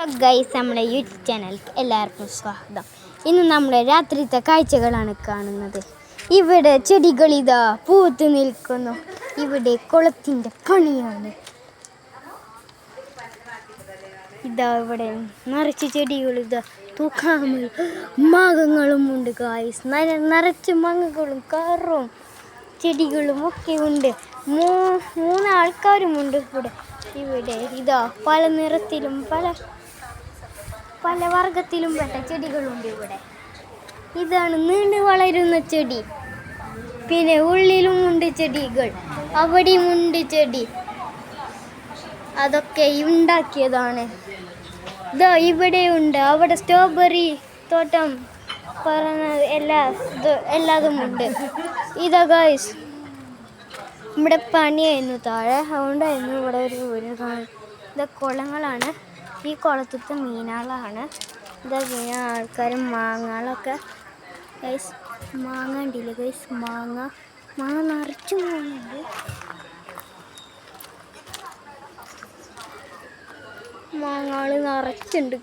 Guys, നമ്മുടെ YouTube ചാനലിലേക്ക് എല്ലാവർക്കും സ്വാഗതം. ഇന്ന് നമ്മൾ രാത്രിത്തെ കാഴ്ചകളാണ് കാണുന്നത്. ഇവിടെ ചെടികൾ ഇതാ പൂത്ത് നിൽക്കുന്നു. ഇവിടെ കുളത്തിൻ്റെ പണിയാണ്. ഇതാ ഇവിടെ നിറച്ച് ചെടികൾ, ഇതാ തൂക്കാമൽ മാങ്ങകളും ഉണ്ട് ഗൈസ്. നിറച്ച് മാങ്ങകളും കറും ചെടികളും ഒക്കെ ഉണ്ട്. മൂന്ന് ആൾക്കാരുമുണ്ട് ഇവിടെ ഇതാ പല നിറത്തിലും പല വർഗത്തിലും പെട്ട ചെടികളുണ്ട് ഇവിടെ. ഇതാണ് നീണ്ടു വളരുന്ന ചെടി. പിന്നെ ഉള്ളിലും ഉണ്ട് ചെടികൾ, അവിടെയും ഉണ്ട് ചെടി. അതൊക്കെ ഉണ്ടാക്കിയതാണ്. ഇതാ ഇവിടെയുണ്ട്. അവിടെ സ്ട്രോബെറി തോട്ടം പറഞ്ഞ എല്ലാതും ഉണ്ട്. ഇതാ ഗൈസ്, ഇവിടെ പണിയായിരുന്നു താഴെ, അതുകൊണ്ടായിരുന്നു ഇവിടെ ഒരു വീട്. ഇത് കുളങ്ങളാണ്. ഈ കുളത്തിലത്തെ മീനുകളാണ്. ഇതാ ആൾക്കാരും മാങ്ങകളൊക്കെ. ഗൈസ് മാങ്ങ ഉണ്ടല്ലേ ഗൈസ്, മാങ്ങ നിറച്ചും മാങ്ങയുണ്ട്. മാങ്ങകൾ നിറച്ചുണ്ട്.